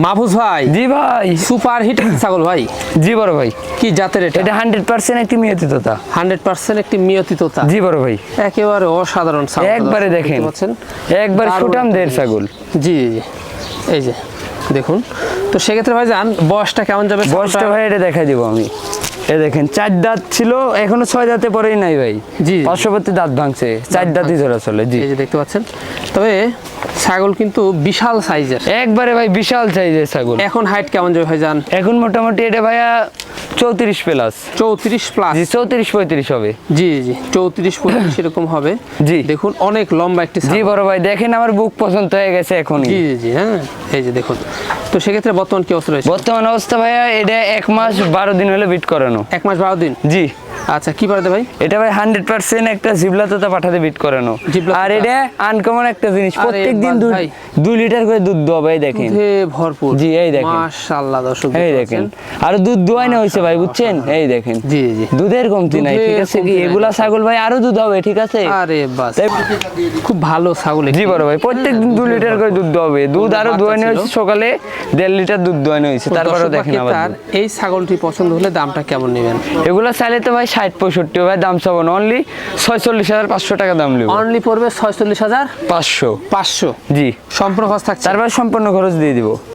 মাহফুজ ভাই, জি ভাই, super hit ছাগল ভাই। জি বড় ভাই, কি জাতের এটা? এটা 100% একটি মিয়তি তোতা। 100% একটি মিয়তি তোতা। জি বড় ভাই, একেবারে অসাধারণ ছাগল। একবারে দেখেন, একবার সুটাম দের ছাগল। জি জি, এই যে দেখুন। তো সেক্ষেত্রে ভাই জান বয়সটা কেমন যাবে? বয়সটা ভাই এটা দেখাই দিব আমি। এ দেখেন 4 দাঁত ছিল, এখনো 6 দাঁতে পরেই নাই ভাই। জি, পার্শ্ববর্তী দাঁত ভাঙছে, 4 দাঁতই ধরা চলে। জি, এই যে দেখতে পাচ্ছেন। তবে ছাগল কিন্তু বিশাল সাইজের, একবারে ভাই বিশাল সাইজের ছাগল। এখন হাইট কেমন যাবে ভাই জান? এখন মোটামুটি এটা ভাইয়া 34 প্লাস। 34 প্লাস। জি, 34-35 হবে। জি জি, 34-35 এরকম হবে। জি, দেখুন অনেক লম্বা একটি জি বড় ভাই, দেখেন আমার বুক পছন্দ হয়ে গেছে এখনই। জি জি, হ্যাঁ এই যে দেখুন। তো সেক্ষেত্রে বর্তমান কি অবস্থা রয়েছে? বর্তমান অবস্থা ভাইয়া এটা 1 মাস 12 দিন হলে বিট করানো। 1 মাস 12 দিন। জি, আচ্ছা, কি পারতে ভাই? এটা ভাই 100% একটা জিবলা তোতা পাঠাতে বিট করানো। আর এটা আনকমন একটা জিনিস, প্রত্যেকদিন 2 লিটার করে দুধ দেওয়া ভাই। দেখেন দুধে ভরপুর। জি, এই দেখেন মাশাআল্লাহ দর্শক, এই দেখেন। আর দুধ দোয়াই না হইছে ভাই, বুঝছেন? এই দেখেন, জি জি, দুধের কমতি নাই। ঠিক আছে কি, এগুলা ছাগল ভাই আরো দুধ হবে। ঠিক আছে, আরে বাস, খুব ভালো ছাগল। জি বড় ভাই, প্রত্যেকদিন 2 লিটার করে দুধ হবে। দুধ আরো দোয়ানো হইছে, সকালে 1.5 লিটার দুধ দোয়ানো হইছে। তারপরে দেখেন আবার এই ছাগলটি পছন্দ হলে দামটা কেমন নেবেন? এগুলা চাইলে তো ভাই 60-65 ভাই দাম চাবো না, অনলি 46,500 টাকা দাম নেব। অনলি পড়বে 46,500। 500। জি, জি, সম্পূর্ণ খরচ থাকছে। তারপর সম্পূর্ণ খরচ দিয়ে দিব।